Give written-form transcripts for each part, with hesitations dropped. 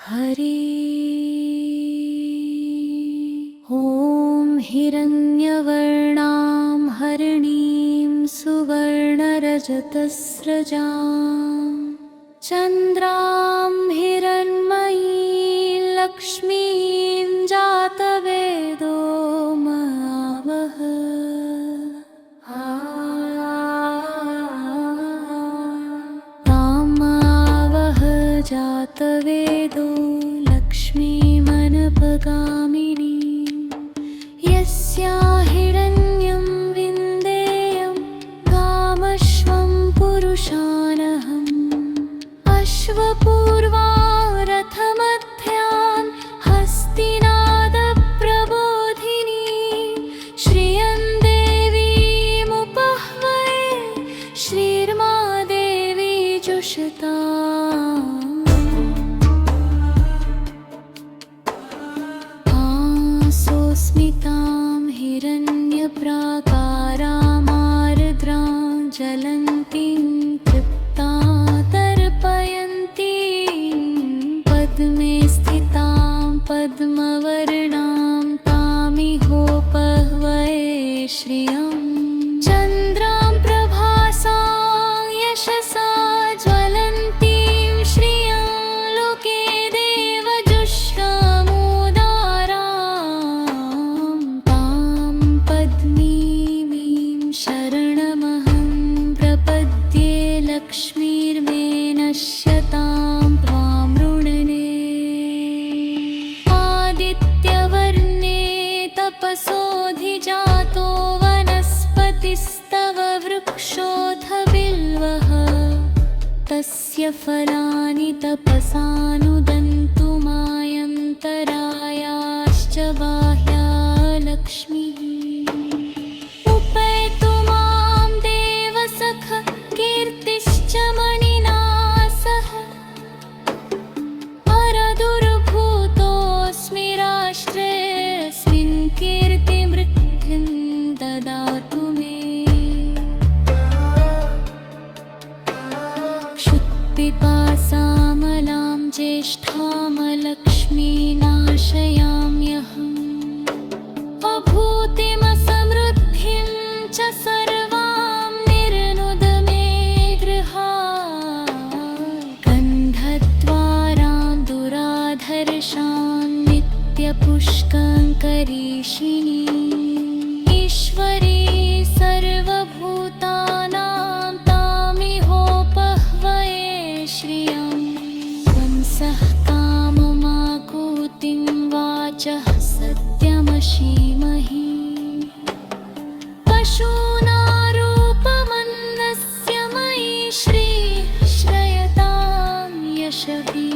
हरि ॐ हिरण्यवर्णां हरिणीं सुवर्णरजतस्रजां चन्द्रां हिरण्मयीं लक्ष्मीं जातवेदो महावः तामावः जातवेदो लक्ष्मीमनपगामिनी यस्या हिरण्यं विन्देयं कामश्वं पुरुषानहम् अश्वपूर्वा रथमध्यान् हस्तिनादप्रबोधिनी श्रियं देवीमुपह्वये श्रीर्मा देवी जुषताम् स्मितां हिरण्यप्राकारामार्द्रां ज्वलन्तीं तृप्तां तर्पयन्तीं पद्मे स्थितां पद्मवर्णां तामिहोपह्वये श्रियं चन्द्रां प्रभासां यशसा ज्वलन्तीं श्रियं लोके लक्ष्मीर्मे नश्यतां त्वां ऋणने आदित्यवर्णे तपसोऽधिजातो वनस्पतिस्तव वृक्षोऽथ बिल्वः तस्य फलानि तपसानुदन्तु मायन्तरायाश्च बाह्या लक्ष्मीः उपैतु मां देवसख कीर्तिश्च मणिना सह परदुर्भूतोऽस्मि राष्ट्रेऽस्मिन् कीर्तिमृद्धिं ददातु मे क्षुत्पिपासामलां ज्येष्ठामलक्ष्मीनाशयाम्यहम् अभूतिमसमृद्धिं च सर्वां निर्नुद मे गृहात् गन्धद्वारां दुराधर्षां नित्यपुष्कङ्करीषिणी ईश्वरी सर्वभूतानां तामिहोपह्वये श्रियं वंसः काममाकुतिं वाचः सत्यमशीमहि पशूनारूपमन्नस्य मयि श्रेयतां यशवी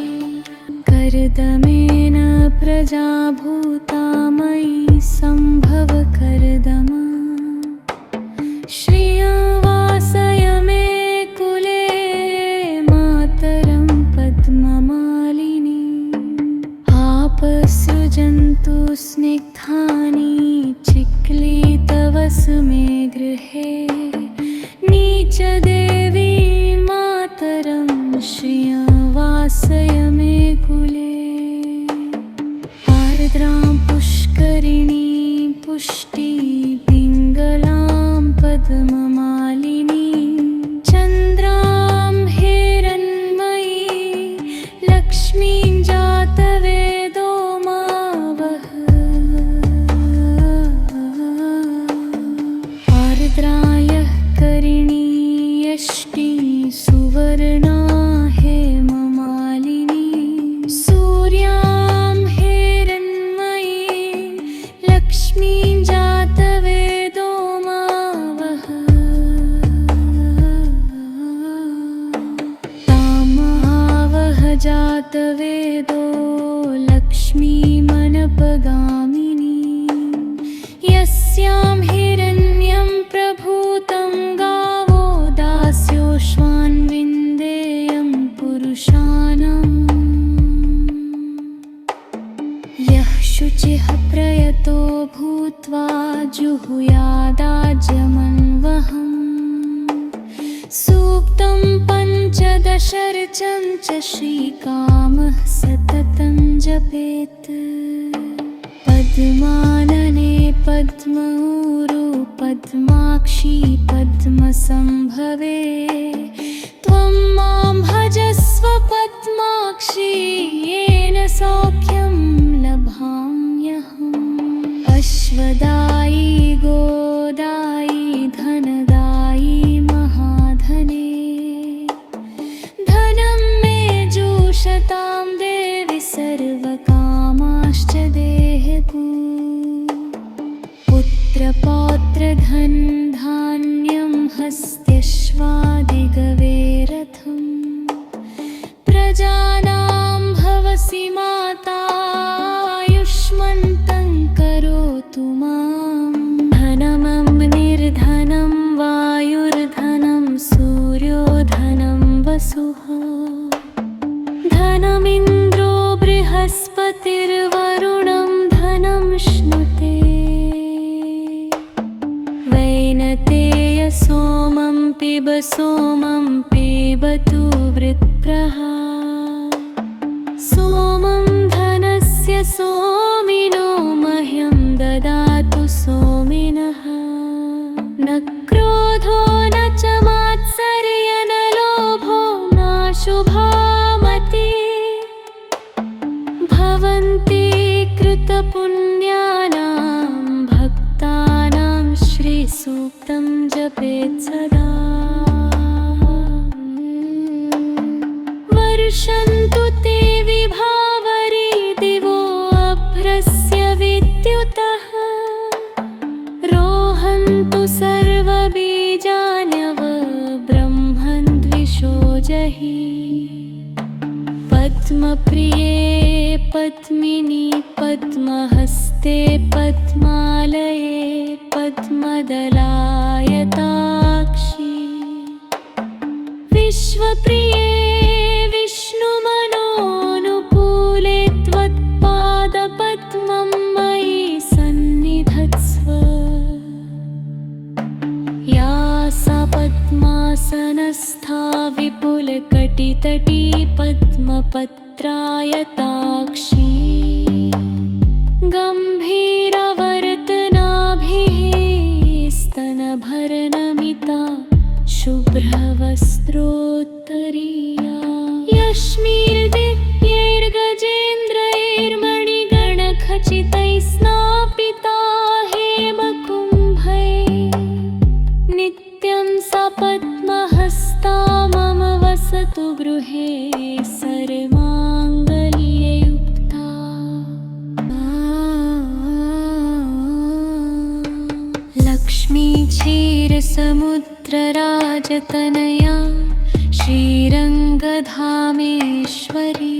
कर्दमेन प्रजा भूता मयि सम्भव कर्दमा श्रियं वासय मे कुले मातरं पद्ममालिनी आपसृजन्तु स्निग्धानि चिक्लितवसु मे गृहे नीचदेवी मातरं श्रियं वासय मे कुले आर्द्रां पुष्करिणीं पुष्टि पिङ्गलां पद्ममालिनीं चन्द्रां हिरण्मयी लक्ष्मीं जातवेदो मावः आर्द्रायः करिणी यष्टि सुवर्णा हेममालिनी सूर्यां हिरण्मयी लक्ष्मीं जातवेदो मावः तामावः जातवेदो लक्ष्मीमनपगामिनी यस्यां हिरण्यं प्रभूतं गावो दास्योश्वान् विन्देयं पुरुषानम् यः शुचिः प्रयतो भूत्वा जुहुयादाज्यमन्वहम् सूक्तं पञ्चदशर्चं च श्रीकामः सततं जपेत् पद्मानने पद्मऊरु पद्माक्षी पद्मसंभवे त्वं मां भजस्व पद्माक्षी येन सौख्यं लभाम्यहम् अश्वदायी गोदायी धनदायी महाधने धनं मे जुषतां देवि सर्वकामाश्च देहतु पुत्रपौत्रधन धान्यं हस्त्यश्वादिगवेरथं प्रजानां भवसि माता आयुष्मन्तं करोतु मां धनमग्निर्धनं वायुर्धनं सूर्यो धनं वसुः धनमिन्द्रो बृहस्पतिर्वरुणं धनं श्नुते वैनतेय सोमं पिबतु वृत्रः सोमं धनस्य सोमिनो मह्यं ददातु सोमिनः न क्रोधो न च मात्सर्य न लोभो नाशुभा भवन्ति कृतपुण्यानां भक्तानां श्रीसूक्तं जपेत् सदा वर्षन्तु ते विभावरी दिवो अभ्रस्य विद्युतः रोहन्तु सर्वबीजान्यव ब्रह्मन् द्विषो जहि पद्मप्रिये पद्मिनी पद्महस्ते पद्मालये पद्मदलायताक्षी विश्वप्रिये विष्णुमनोनुकूले त्वत्पादपद्मं मयि सन्निधत्स्व या सा पद्मासनस्था विपुलकटितटी पद्मपत्रायताक्षी गम्भीरवर्तनाभिः स्तनभरनमिता शुभ्रवस्त्रोत्तरीया यश्मिर्दिव्यैर्गजेन्द्रैर्मणिगणखचितैः स्नापिता हेमकुम्भैः नित्यं सा पद्महस्ता मम वसतु गृहे सर्वमाङ्गल्ययुक्ता लक्ष्मी क्षीरसमुद्रराजतनया श्रीरङ्गधामेश्वरी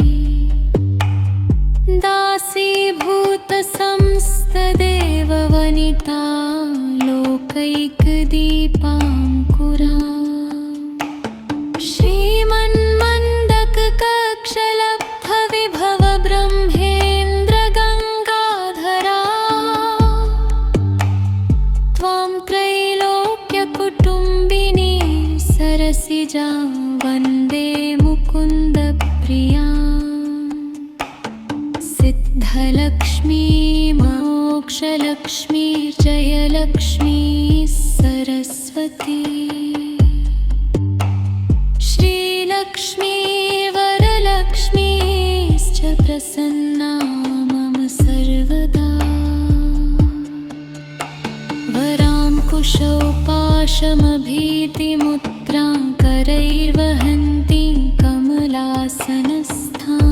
दासीभूतसंस्तदेववनिता लोकैकदीपाङ्कुरा श्रीमन्मन्दककक्षलब्धविभव ब्रह्मेन्द्रगङ्गाधरा त्वां त्रैलोक्यकुटुम्बिनी सरसिजा वन्दे मुकुन्दप्रिया सिद्धलक्ष्मी मोक्षलक्ष्मी जयलक्ष्मी सरस्वती श्रीलक्ष्मी वरलक्ष्मीश्च प्रसन्ना मम सर्वदा वराङ्कुशौ पाशमभीतिमुद्रां करैर्वहन्ती कमलासनस्थां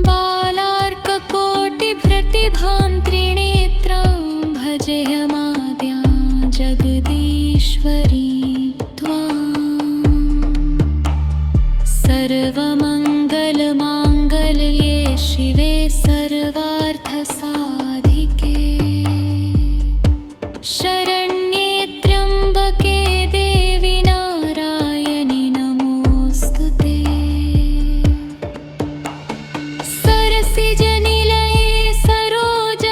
बालार्ककोटिप्रतिभां त्रिनेत्रां भजयमाद्यां जगदीश्वरी सर्वमङ्गलमाङ्गल्ये शिवे सर्वार्थसाधिके शरण्ये त्र्यम्बके देवि नारायणि नमोऽस्तु ते सरसिजनिलये सरोज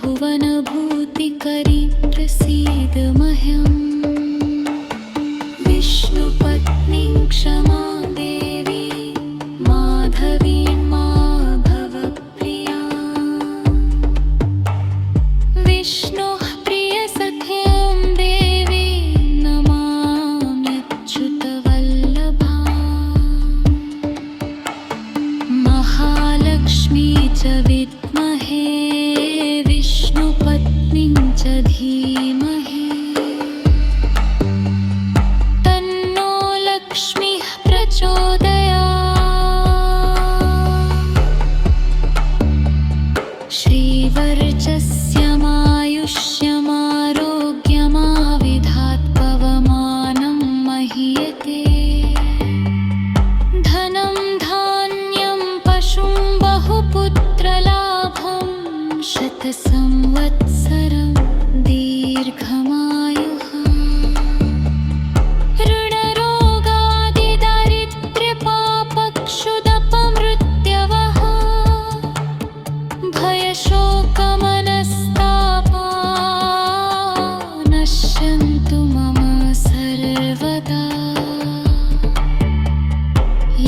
भुवनभूतिकरी प्रसीद मह्यम् विष्णुपत्नीं क्षमा देवी माधवीं मा भव प्रिया विष्णोः प्रियसखीं देवी नमाम्यच्युतवल्लभा महालक्ष्मी च विद्महे विष्णुपत्नीं च धीमहि तन्नो लक्ष्मीः प्रचोदयात् श्रीवर्चस्यमायुष्यमारोग्यमाविधात् पवमानं महीयते धनं धान्यं पशुं बहुपुत्रलाभं शतसंवत्सरं दीर्घमायुः ऋणरोगादिदारिद्र्यपापक्षुदपमृत्यवः भयशोकमनस्तापा नश्यन्तु मम सर्वदा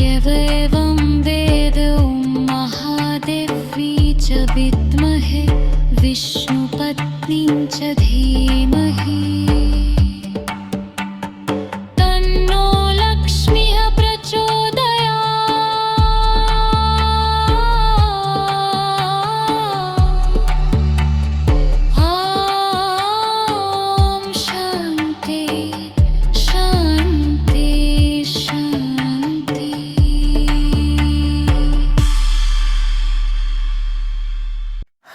यवेवं वेद ॐ महादेवी च विद्महे विष्णुपत्नीं च धीमहि तन्नो लक्ष्मीः प्रचोदयात् ॐ शान्ति शान्ति शान्ति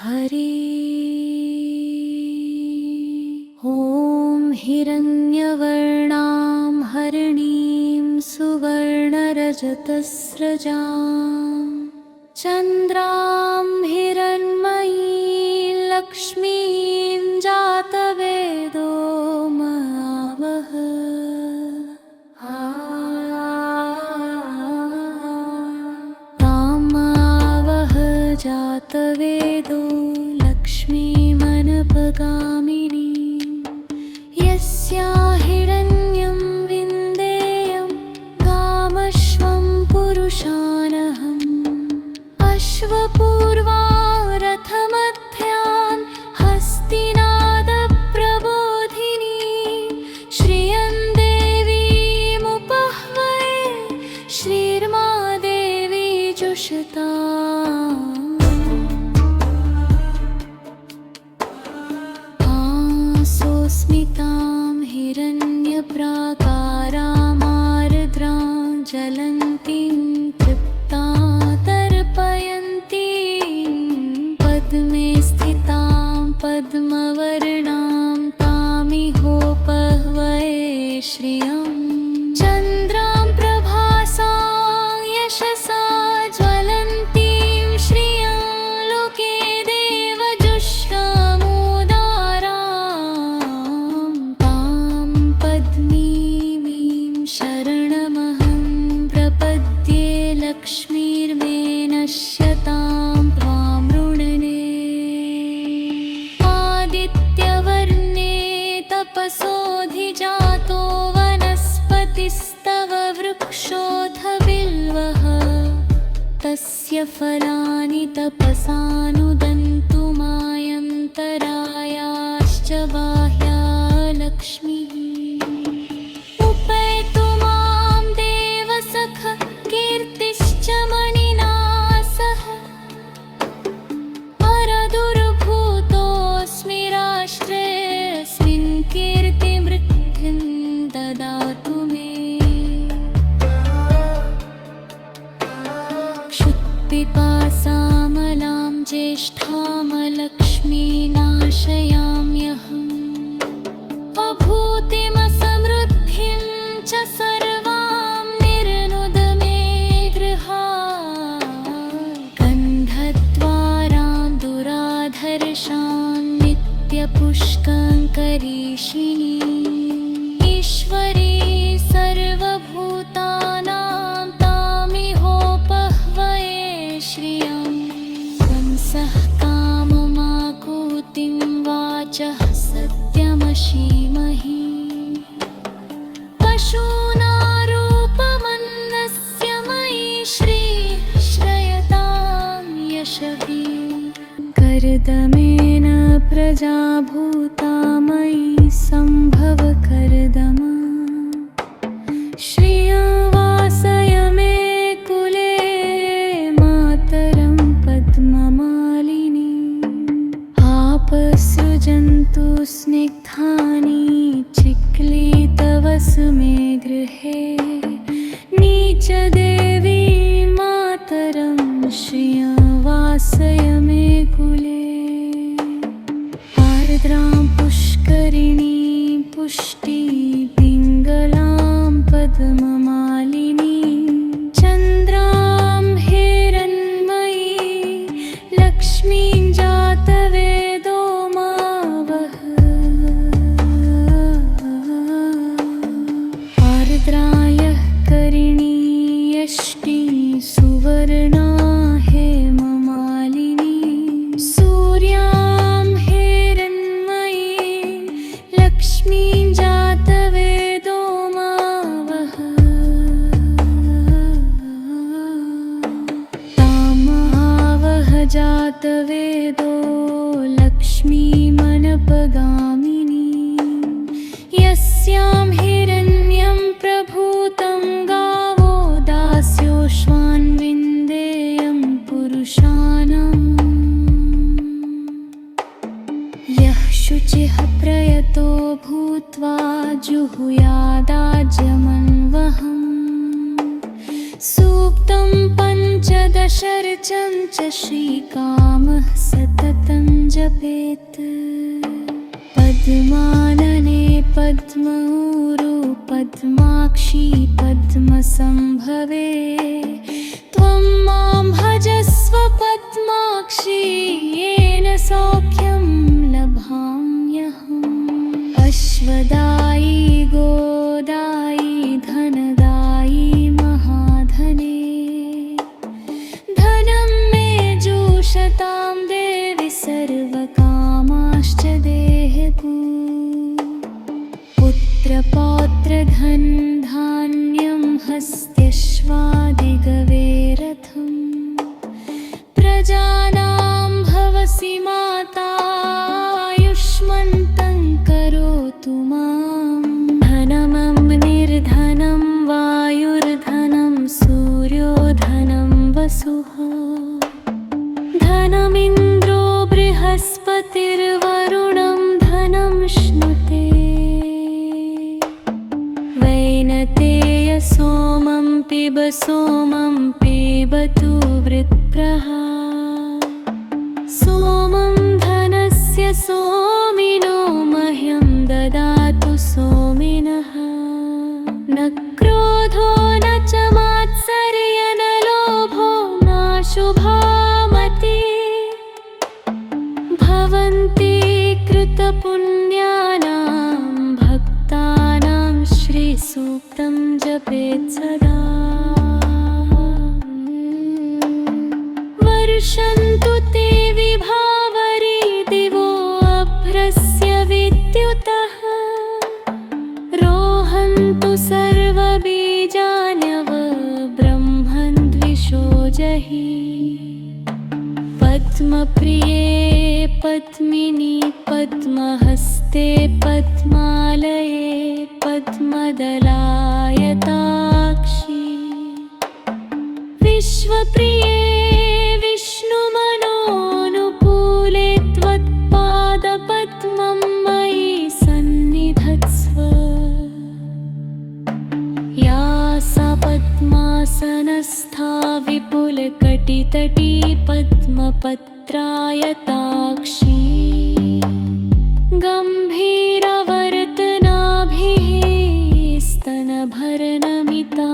हरि ॐ हिरण्यवर्णां हरिणीं सुवर्णरजतस्रजां चन्द्रां हिरण्मयीं लक्ष्मीं जातवेदो महावः तामावः जातवेदो लक्ष्मीमनपगामिनी यस्या हिरण्यं विन्देयं कामश्वं पुरुषानहम् अश्वपूर्वा रथमध्यान् हस्तिनादप्रबोधिनी श्रियं देवीमुपह्वये श्रीर्मा देवी जुषताम् स्मितां हिरण्यप्राकारामार्द्रां ज्वलन्तीं तृप्तां तर्पयन्तीं पद्मे स्थितां पद्मवर्णां तामिहोपह्वये श्रियं चन्द्रां प्रभासां यशसा ज्वलन्तीं श्रियं लोके देवजुष्टामुदारां तां पद्मिनीं शरणमहं प्रपद्ये लक्ष्मीर्मे नश्यतां त्वां ऋणने आदित्यवर्णे तपसोऽधिजातो वनस्पतिस्तव वृक्षोऽथ बिल्वः तस्य फलानि तपसानुदन्तु मायन्तरायाश्च बाह्या लक्ष्मीः उपैतु मां देवसख कीर्तिश्च मणिना सह परदुर्भूतोऽस्मि राष्ट्रेऽस्मिन् कीर्तिमृद्धिं ददातु मे क्षुत्पिपासामलां ज्येष्ठामलक्ष्मीनाशयाम्यहम् अभूतिमसमृद्धिं च सर्वां निर्नुद मे गृहात् गन्धद्वारां दुराधर्षां नित्यपुष्कङ्करीषिणी ईश्वरी सर्वभूतानां तामिहोपह्वये श्रियं कंसः काममाकूत वाचः सत्यमशीमहि पशूनारूपमन्नस्य मयि श्रीश्रयतां यशवी कर्दमेन प्रजा भूता मयि सम्भव कर्दमा श्रियं वासय मे कुले मातरं पद्ममालिनी आपसृजन्तु स्निग्धानि चिक्ली तव सुमे गृहे नीचदेवी मातरं श्रियं वासय मे कुले आर्द्रां पुष्करिणी पुष्टि पिङ्गलां पद्ममालिनी चन्द्रां हिरण्मयी लक्ष्मीं जातवेदो मावह आर्द्रायः करिणी यष्टि सुवर्णा हेममालिनी सूर्यां हिरण्मयी लक्ष्मीं जातवेदो मावह तामावह जातवेदो लक्ष्मीमनपगामिनी यस्यां हिरण्यं प्रभूतं गावो दास्योश्वान् विन्देयं पुरुषाणाम् यः शुचिः प्रयतो भूत्वा जुहुयादाज्यमन्वहम् सूक्तं पञ्चदशर्चं च श्रीकामः सततं जपेत् पद्मानने पद्मऊरु पद्माक्षी पद्मसंभवे त्वं मां भजस्व पद्माक्षी येन सौख्यं लभाम्यहम् अश्वदायी गोदायी धनदायी महाधने धनं मे जुषतां देवि सर्वकामाश्च देहकु पुत्रपौत्रधन धान्यं हस्त्यश्वादिगवेरथम् प्रजानां भवसि माता आयुष्मन्तं करोतु मां धनमग्निर्धनं वायुर्धनं सूर्यो धनं वसुः धनमिन्द्रो बृहस्पतिर्वरुणं धनं श्नुते वैनतेय सोमं पिबतु वृत्रः सोमं धनस्य सोमिनो मह्यं ददातु सोमिनः न क्रोधो न च मात्सर्य न लोभो नाशुभा भवन्ति कृतपुण्यानां भक्तानां श्रीसूक्तं जपेत् सदा वर्षन्तु ते विभावरी दिवो अभ्रस्य विद्युतः रोहन्तु सर्वबीजान्यव ब्रह्मन् द्विषो जहि पद्मप्रिये पद्मिनी पद्महस्ते पद्मालये पद्मदलायताक्षी विश्वप्रिये विष्णुमनोनुकूले त्वत्पादपद्मं मयि सन्निधत्स्व या सा पद्मासनस्था विपुलकटितटी पद्मपत्रायताक्षी गम्भीरवर्तनाभिः स्तनभरनमिता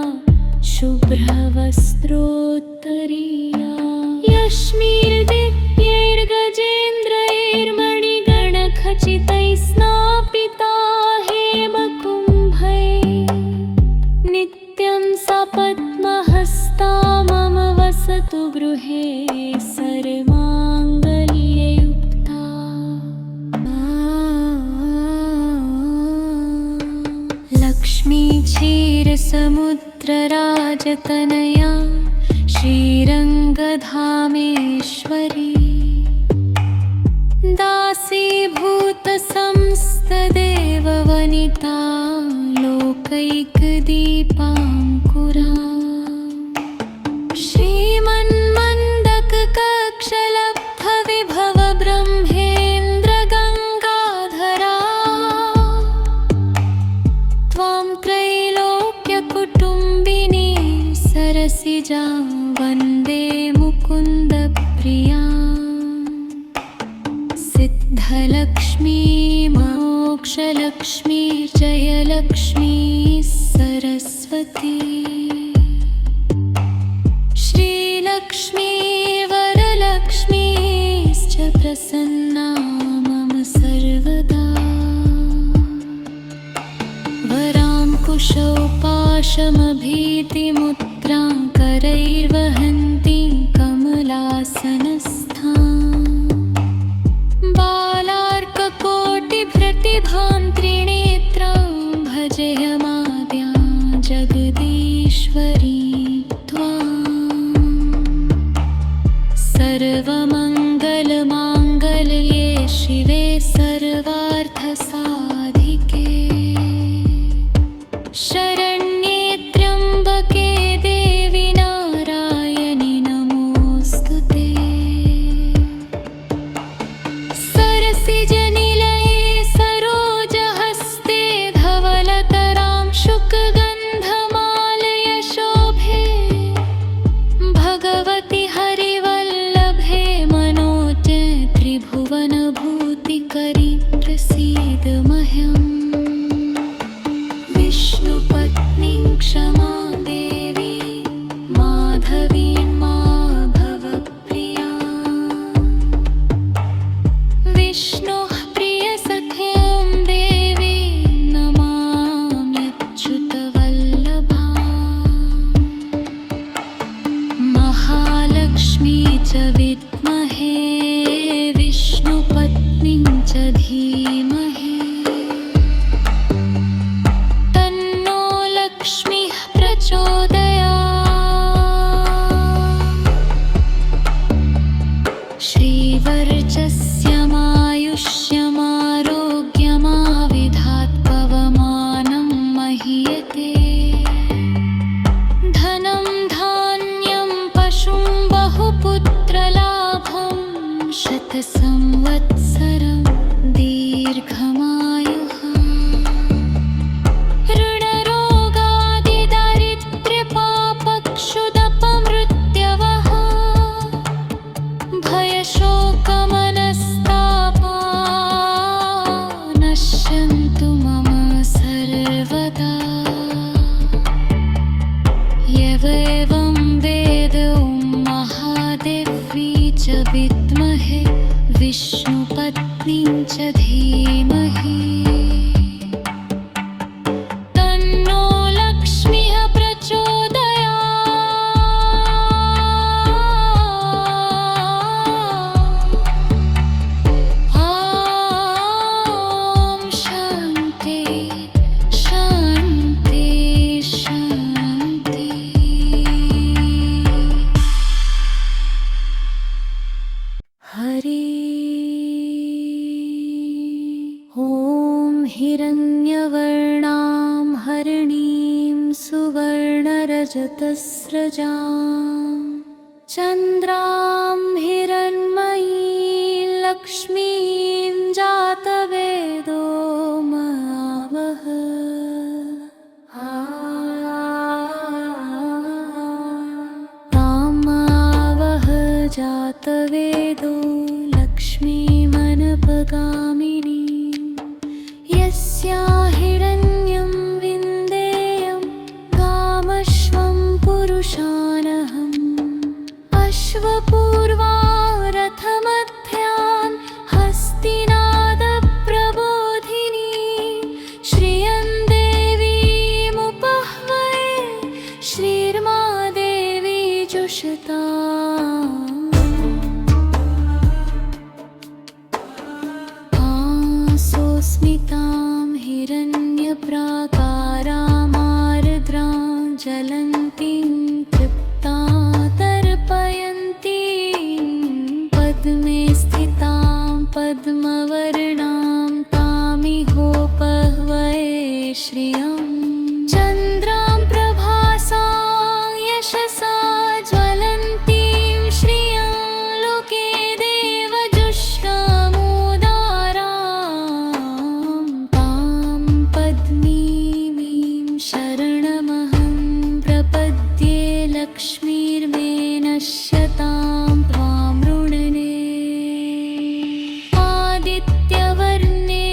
शुभ्रवस्त्रोत्तरीया यश्मिर्दिव्यैर्गजेन्द्रैर्मणिगणखचितैः स्नापिता हेमकुम्भैः नित्यं सा पद्महस्ता मम वसतु गृहे सर्वाङ्गल्ययुक्ता क्षीरसमुद्रराजतनया श्रीरङ्गधामेश्वरी दासीभूतसंस्तदेववनिता लोकैकदीपाङ्कुरा श्रीमन्मन्दककक्षलब्धविभव ब्रह्मेन्द्रगङ्गाधरा त्वां त्रैलोक्यकुटुम्बिनी सरसिजा वन्दे मुकुन्दप्रिया सिद्धलक्ष्मी मोक्षलक्ष्मी जयलक्ष्मी सरस्वती श्रीलक्ष्मी वरलक्ष्मीश्च प्रसन्ना मम सर्वदा वराङ्कुशौ पाशमभीतिमुद्रां करैर्वहन्ती कमलासनस्थां बालार्ककोटिप्रतिभां त्रिनेत्रां भजयमाद्यां जगदीश्वरी सर्वमङ्गलमाङ्गल्ये शिवे सर्वार्थसाधिके शरण्ये त्र्यम्बके देवि नारायणि नमोऽस्तुते सरसिजनिलये सरोजहस्ते धवलतरां शुकगन्धमालय शोभे भगवति हरिवल्लभे मनोजे त्रिभुवनभूतिकरी प्रसीद मह्यम् विष्णुपत्नीं क्षमा देवी माधवीं मा भवप्रिया विष्णोः प्रियसखीं देवी नमाम्यच्युतवल्लभा महालक्ष्मी च विद्महे विष्णुपत्नीं च धीमहि तन्नो लक्ष्मीः प्रचोदयात् श्रीवर्चस्यमायुष्यमारोग्यमाविधात् पवमानं महीयते धनं धान्यं पशुं बहुपुत्रलाभं शतसंवत्सरं दीर्घमायुः ऋणरोगादिदारिद्र्यपापक्षुदपमृत्यवः भयशोकमनस्तापा नश्यन्तु मम सर्वदा यवेवं वेद ॐ महादेवी च विद्महे विष्णुपत्नीं च धीमहि तन्नो लक्ष्मीः प्रचोदयात् ॐ शान्ति शान्ति शान्ति हरि ॐ हिरण्यवर्णां हरिणीं सुवर्णरजतस्रजां चन्द्रां हिरण्मयीं लक्ष्मीं जातवेदो महावः तामावः जातवेदो लक्ष्मीमनपगामिनी यस्या हिरण्यं विन्देयं कामश्वं पुरुषानहम् अश्वपूर्वा रथमध्यान् हस्तिनादप्रबोधिनी श्रियं देवीमुपह्वये श्रीर्मा देवी जुषता स्मितां हिरण्यप्राकारामार्द्रां ज्वलन्तीं तृप्तां तर्पयन्तीं पद्मे स्थितां पद्मवर्णां तामिहोपह्वये श्रियम् चन्द्रां प्रभासां यशसा ज्वलन्तीं श्रियं लोके देवजुष्टामुदारां तां पद्मिनीं शरणमहं प्रपद्ये लक्ष्मीर्मे नश्यतां त्वां ऋणने आदित्यवर्णे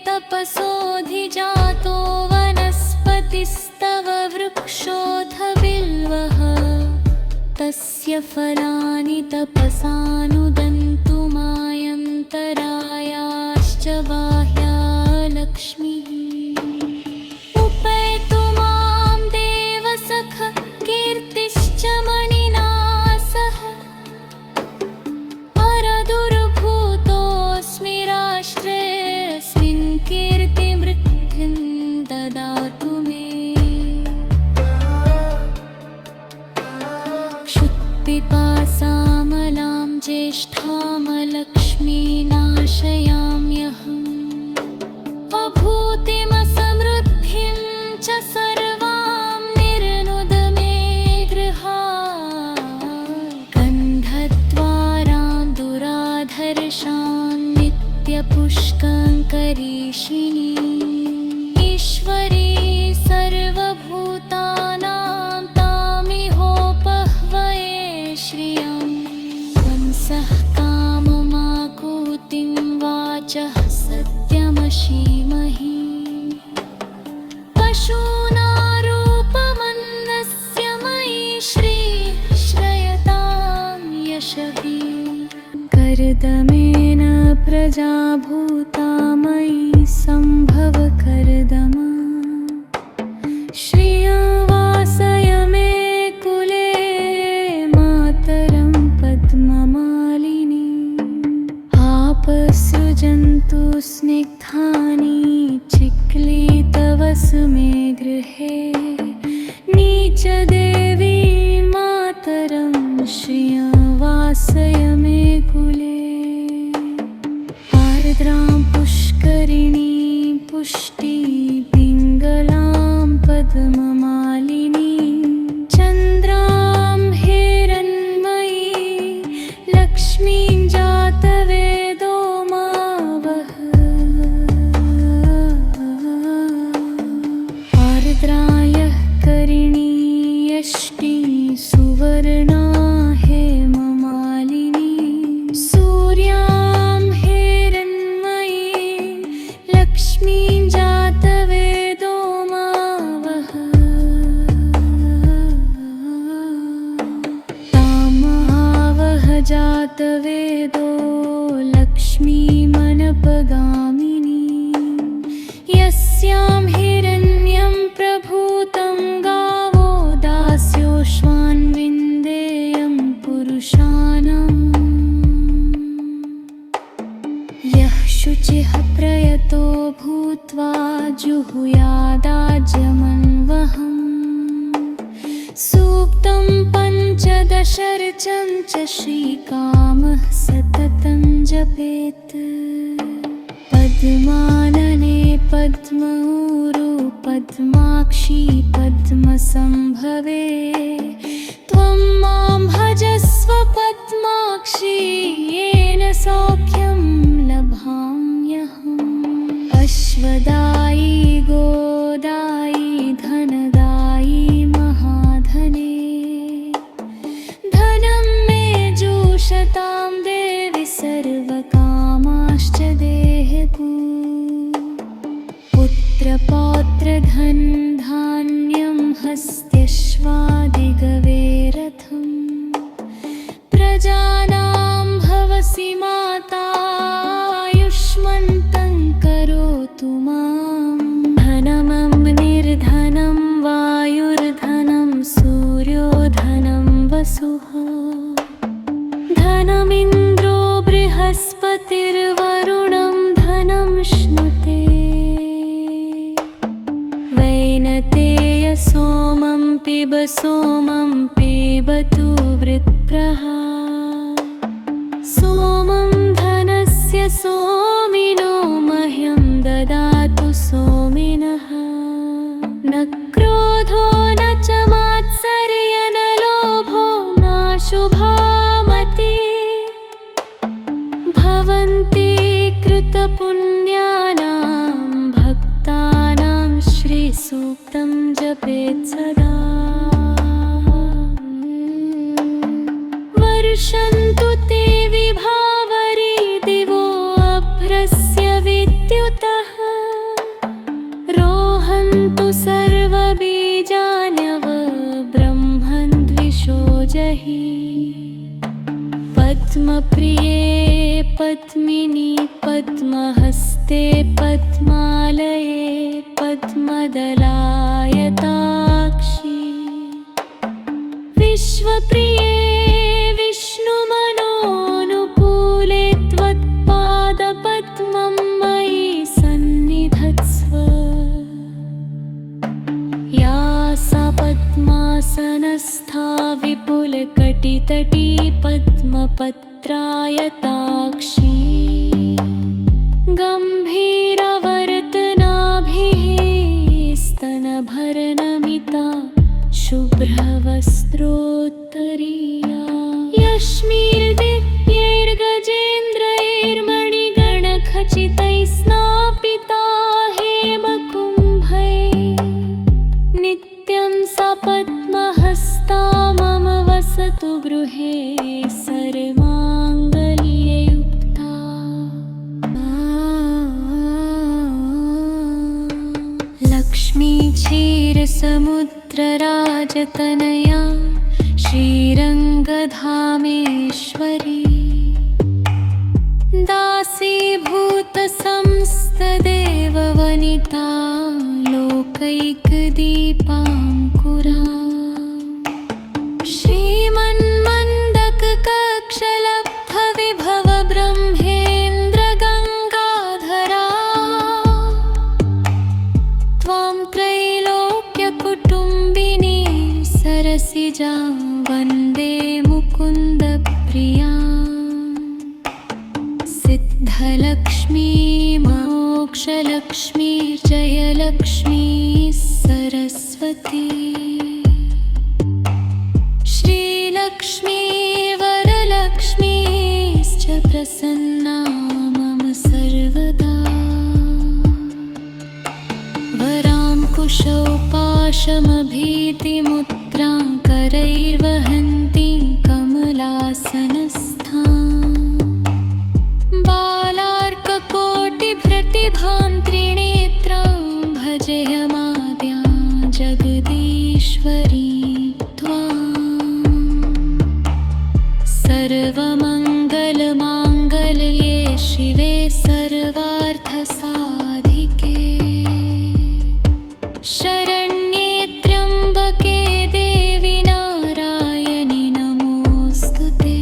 तपसोऽधिजातो वनस्पतिस्तव वृक्षोऽथ बिल्वः तस्य फलानि तपसानुदन्तुमायन्तरायाश्च बाह्या लक्ष्मीः उपैतु मां देवसख कीर्तिश्च मणिना सह परदुर्भूतोऽस्मि राष्ट्रेऽस्मिन् कीर्तिमृद्धिं ददातु मे क्षुत्पिपासामलां ज्येष्ठामलक्ष्मीनाशयाम्यहम् अभूतिमसमृद्धिं च सर्वां निर्नुद मे गृहात् गन्धद्वारां दुराधर्षां नित्यपुष्कङ्करीषिणी ईश्वरी सर्वभूतानां तामिहोपह्वये श्रियं कंसः काममाकुतिं वाचः सत्यमशीमहि पशूनारूपमन्नस्य मयि श्रीश्रयतां यशवी कर्दमेन प्रजा भूता मयि सम्भव कर्दमा श्रियं वासय मे कुले मातरं पद्ममालिनी आपसृजन्तु स्निग्धानि चिक्लितवसु मे गृहे नीचदेवी मातरं श्रियं वासय मे कुले आर्द्रां पुष्करिणीं पुष्टिपिङ्गलां पद्ममालिनीं चन्द्रां हिरण्मयी लक्ष्मीं जातवेदो मा वह आर्द्रायः करिणी यष्टि सुवर्णा हेममालिनी सूर्यां हिरण्मयी लक्ष्मीं जातवेदो मा वह तामहावह जातवेदो लक्ष्मीमनपगामिनी यस्यां हिरण्यं प्रभूतं गावो दास्योश्वान् विन्देयं पुरुषाणाम् यः शुचिः प्रयतो भूत्वा जुहुयादाज्यमन्वहम् सूक्तं पञ्चदशर्चं च श्रीकामः सततं जपेत् पद्मानने पद्मऊरु पद्माक्षी पद्मसंभवे त्वं मां भजस्व पद्माक्षी येन सौख्यं लभाम्यहम् अश्वदायी गोदायी धनदायी महाधने धनं मे जुषतां देवि सर्वकामाश्च देहतु पुत्रपौत्रधन धान्यं हस्त्यश्वादिगवेरथं प्रजानां भवसि माता आयुष्मन्तं करोतु मां धनमग्निर्धनं वायुर्धनं सूर्यो धनं वसुः धनमिन्द्रो बृहस्पतिर्वरुणं धनं श्नुते वैनतेय सोमं पि सोमं पिबतु वृत्रः सोमं धनस्य सोमिनो मह्यं ददातु सोमिनः न क्रोधो न च मात्सर्य न लोभो नाशुभा मतिः भवन्ति कृतपुण्यानां भक्तानां श्रीसूक्तं जपेत् सदा वर्षन्तु ते विभावरी दिवो अभ्रस्य विद्युतः रोहन्तु सर्वबीजान्यव ब्रह्मन् द्विषो जहि पद्मप्रिये पद्मिनी पद्महस्ते पद्मालये पद्मदलायताक्षी विश्वप्रिये विष्णुमनोनुकूले त्वत्पादपद्मं मयि सन्निधत्स्व या सा पद्मासनस्था विपुलकटितटी पद्मपत्रायताक्षी गम्भीरवर्तनाभिः स्तनभरनमिता शुभ्रवस्त्रोत्तरीया यश्मिर्दिव्यैर्गजेन्द्रैर्मणिगणखचितैः स्नापिता हेमकुम्भैः नित्यं सा पद्महस्ता मम वसतु गृहे सर्वमाङ्गल्ययुक्ता लक्ष्मी क्षीरसमुद्रराजतनया श्रीरङ्गधामेश्वरी दासीभूतसंस्तदेववनिता लोकैकदीपाङ्कुरा श्रीमन्मन्दककक्षलब्धविभव ब्रह्मेन्द्रगङ्गाधरा त्वां त्रैलोक्यकुटुम्बिनी सरसिजा वन्दे मुकुन्दप्रिया सिद्धलक्ष्मी मोक्षलक्ष्मी जयलक्ष्मी सरस्वती श्रीलक्ष्मी वरलक्ष्मीश्च प्रसन्ना मम सर्वदा वराङ्कुशौपाशमभीतिमुद्रां करैर्वहन्तीं कमलासनस्थां बालार्ककोटिप्रतिभां त्रिनेत्रां भजयमाद्यां जगदीश्वरी त्वां सर्वमङ्गलमाङ्गल्ये शिवे सर्वार्थसाधिके शरण्ये त्र्यम्बके देवि नारायणि नमोऽस्तु ते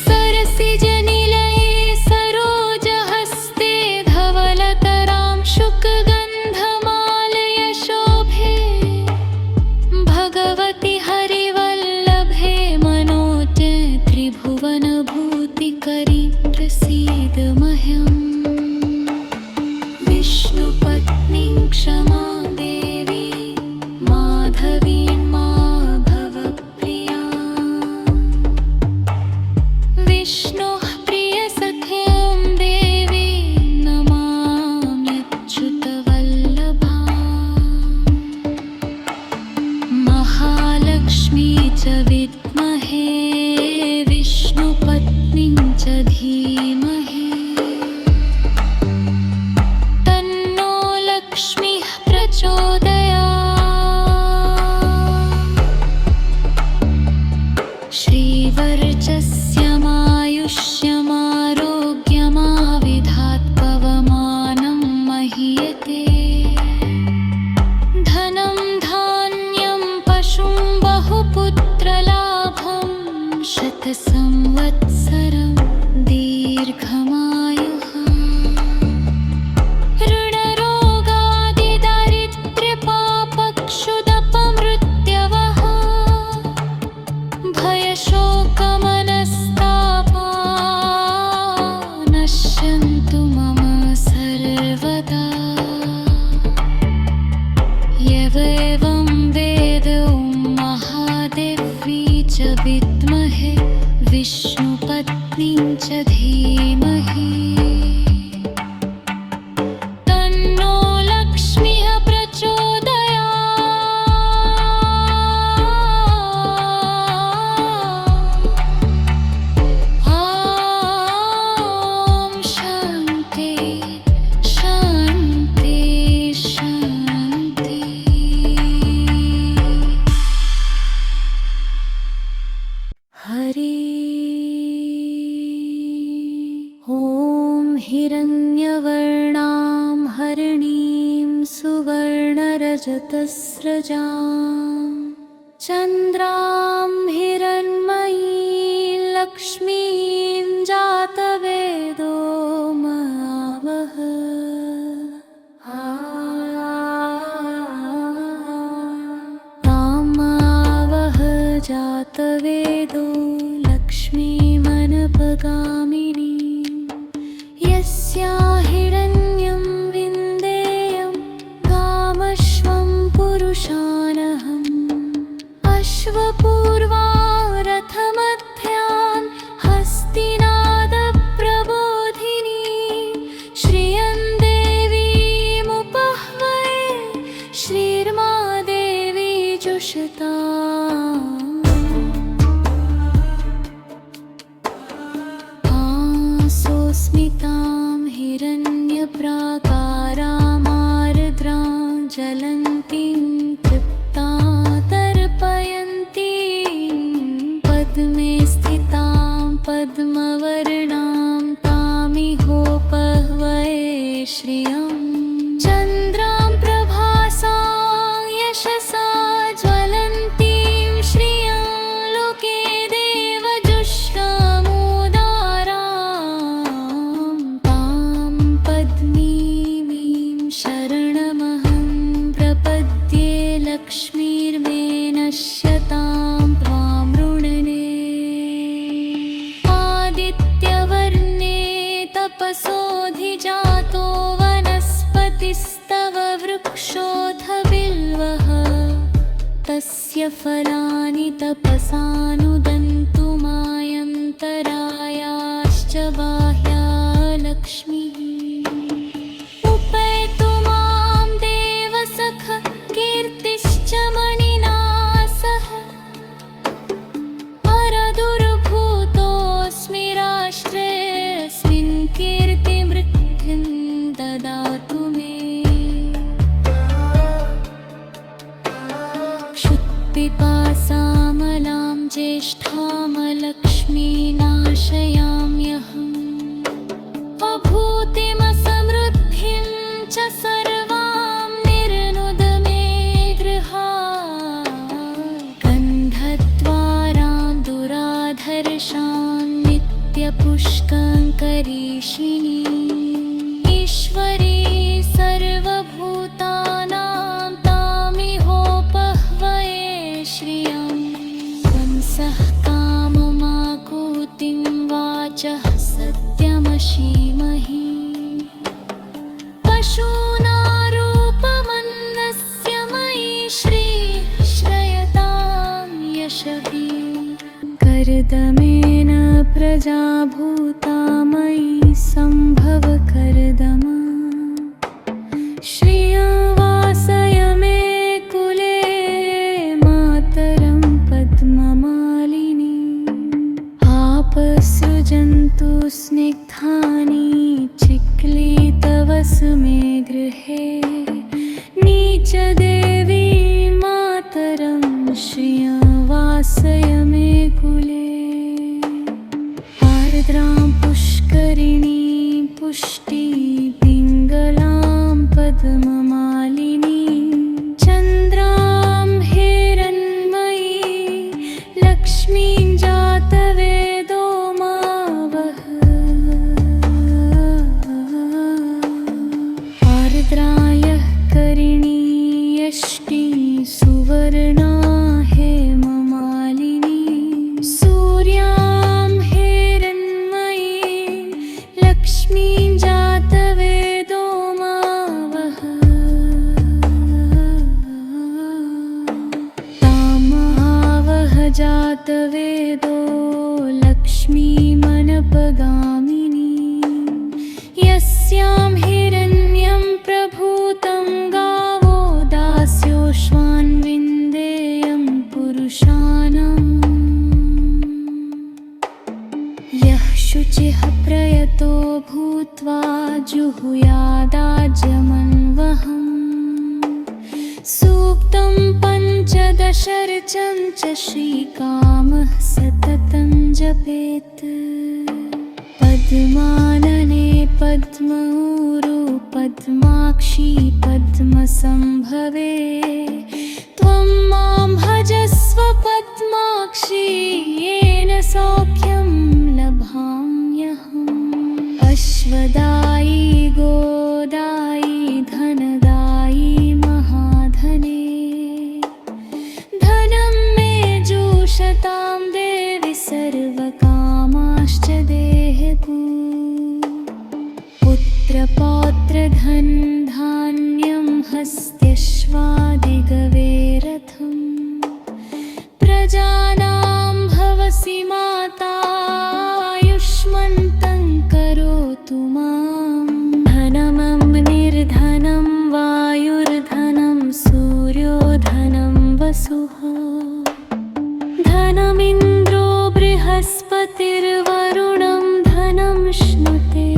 सरसिजनिलये सरोज धीमहि तन्नो लक्ष्मीः प्रचोदयात्। ॐ शान्ति शान्ति शान्ति। हरि ॐ हिरण्यवर्णां हरिणीं सुवर्णरजतस्रजां चन्द्रां हिरण्मयीं लक्ष्मीं जातवेदो महावः। तामावः जातवेदो लक्ष्मीमनपगामिनी यस्या हिरण्यं विन्देयं कामश्वं पुरुषानहम्। अश्वपूर्वा रथमध्यान् हस्तिनादप्रबोधिनी श्रियं देवीमुपह्वये श्रीर्मा देवी जुषताम्। स्मितां हिरण्यप्राकारामार्द्रां ज्वलन्तीं तृप्तां तर्पयन्तीं पद्मे स्थितां पद्मवर्णां तामिहोपह्वये श्रियं। चन्द्रां प्रभासां यशसा ज्वलन्तीं श्रियं लोके देवजुष्टामुदारां तां पद्मिनीं शरणमहं प्रपद्ये लक्ष्मीर्मे नश्यतां त्वां ऋणने। आदित्यवर्णे तपसोऽधिजातो वनस्पतिस्तव वृक्षोऽथ बिल्वः तस्य फलानि तपसानुदन्तु मायन्तरायाश्च बाह्या लक्ष्मीः। उपैतु मां देवसख कीर्तिश्च मणिना सह परदुर्भूतोऽस्मि राष्ट्रेऽस्मिन् कीर्तिमृद्धिं ददातु मे। क्षुत्पिपासामलां ज्येष्ठामलक्ष्मीनाशयाम्यहम्। अभूतिमसमृद्धिं च सर्वां निर्नुद मे गृहात्। गन्धद्वारां दुराधर्षां नित्यपुष्कङ्करीषिणी ईश्वरी सर्वभूतानां तामिहोपह्वये श्रियं। पुंसः काममाकुतिं वाचः सत्यमशीमहि पशूनारूपमन्नस्य मयि श्रीश्रयतां यशवी। कर्दमेन प्रजा भूता मयि सम्भव कर्दमा श्रियं वासय मे कुले मातरं पद्ममालिनी। आपसृजन्तु स्निग्धानि चिक्लितवसु मे गृहे नीचदेवी मातरं श्रियं वासय मे कुले। आर्द्रां पुष्करिणीं पुष्टि पिङ्गलां पद्ममालिनीं चन्द्रां हिरण्मयी लक्ष्मीं जातवेदो मावः। आर्द्रायः करिणी यष्टि सुवर्णा हेममालिनी सूर्यां हिरण्मयी लक्ष्मीं जातवेदो मावः। तामावः जातवेदो लक्ष्मीमनपगामिनी भूत्वा जुहुयादाज्यमन्वहम् सूक्तं पञ्चदशर्चं च श्रीकामः सततं जपेत् पद्मानने पद्मऊरु पद्माक्षी पद्मसंभवे त्वं मां भजस्व पद्माक्षी येन सौख्यं लभाम्यहम् अश्वदायी गोदायी धनदायी महाधने धनं मे जुषतां देवि सर्वकामाश्च देहतु पुत्रपौत्रधन धान्यं हस्त्यश्वादिगवेरथम् प्रजानां भवसि माता आयुष्मन्तं करोतु मां धनमग्निर्धनं वायुर्धनं सूर्यो धनं वसुः धनमिन्द्रो बृहस्पतिर्वरुणं धनं श्नुते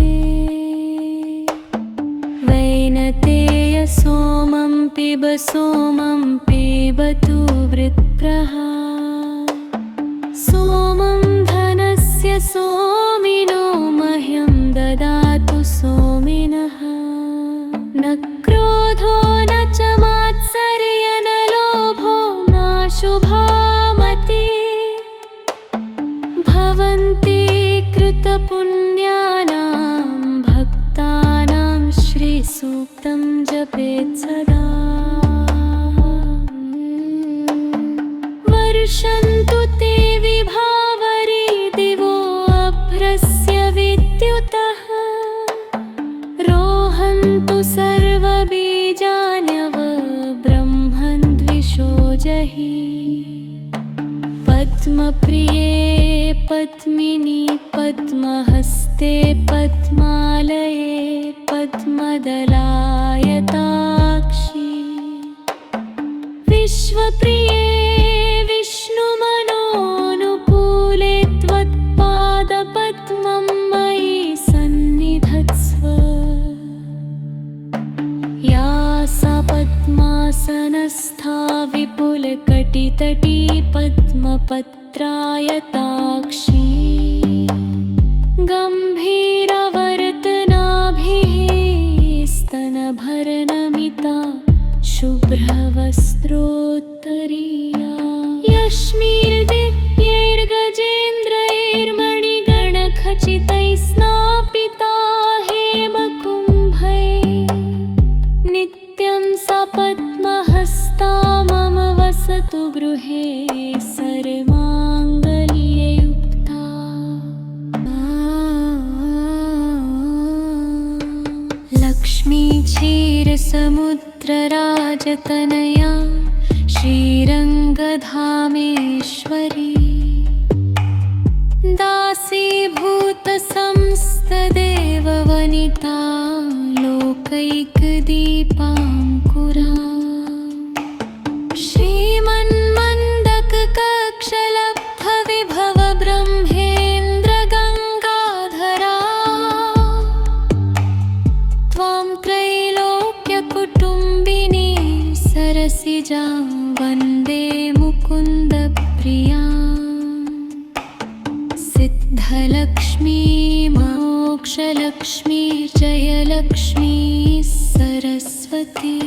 वैनतेय सोमं पिबतु वृत्रः सोमं धनस्य सोमिनो मह्यं ददातु सोमिनः न क्रोधो न च मात्सर्य न लोभो नाशुभामति भवन्ति कृतपुण्यानां भक्तानां श्रीसूक्तं जपेत् सदा वर्षन्तु ते विभावरी दिवो अभ्रस्य विद्युतः रोहन्तु सर्वबीजान्यव ब्रह्मन् द्विषो जहि पद्मप्रिये पद्मिनी पद्महस्ते पद्मालये पद्मदलायताक्षी विश्वप्रिये विष्णुमनोनुकूले त्वत्पादपद्मं मयि सन्निधत्स्व या सा पद्मासनस्था विपुलकटितटी पद्मपत्रायताक्षी गम्भीरवर्तनाभिः स्तनभरनमिता शुभ्रवस्त्रोत्तरीया यश्मिर्दिव्यैर्गजेन्द्रैर्मणिगणखचितैः स्नापिता हेमकुम्भैः नित्यं सा पद्महस्ता मम वसतु गृहे सर्वमाङ्गल्ययुक्ता लक्ष्मी क्षीरसमुद्रराजतनया श्रीरङ्गधामेश्वरी दासीभूतसंस्तदेववनिता लोकैकदीपाङ्कुरा श्रीमन्मन्दककक्षलब्धविभव ब्रह्मेन्द्रगङ्गाधरा त्वां त्रैलोक्यकुटुम्बिनी सरसिजां वन्दे मुकुन्दप्रिया सिद्धलक्ष्मी मोक्षलक्ष्मी जयलक्ष्मी सरस्वती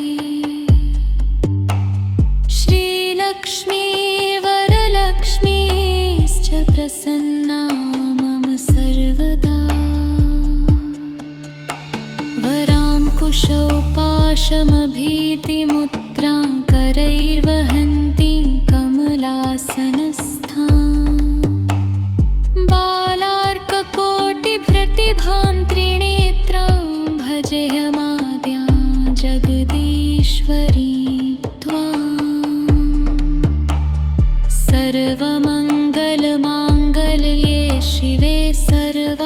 श्रीलक्ष्मी वरलक्ष्मीश्च प्रसन्ना मम सर्वदा वराङ्कुशौ पाशमभीतिमुद्रां करैर्वहन्ती कमलासनस्थां बालार्ककोटिप्रतिभां त्रिनेत्रां भजयमाद्यां जगदीश्वरी सर्वमङ्गलमाङ्गल्ये शिवे सर्वार्थसाधिके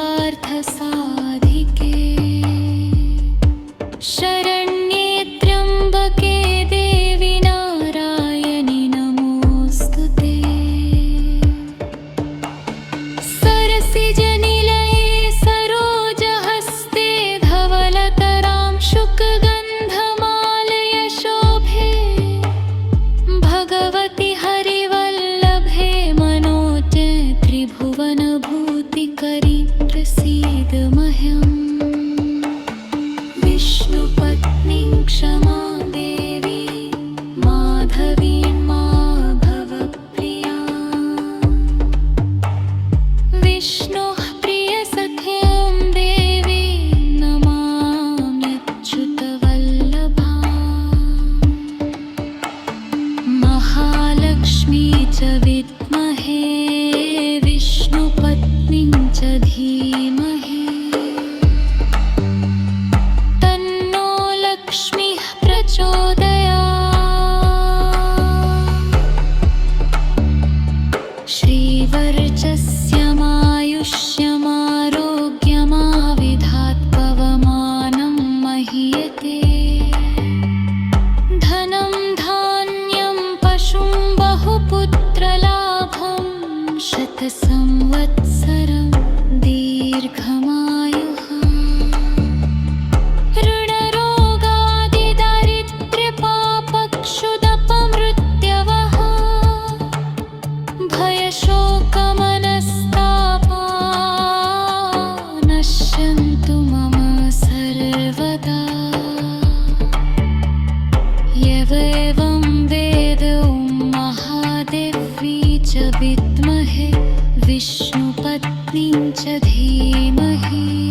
शरण्ये त्र्यम्बके देवि नारायणि नमोऽस्तु ते सरसिजनिलये सरोज लक्ष्मीं च धीमहि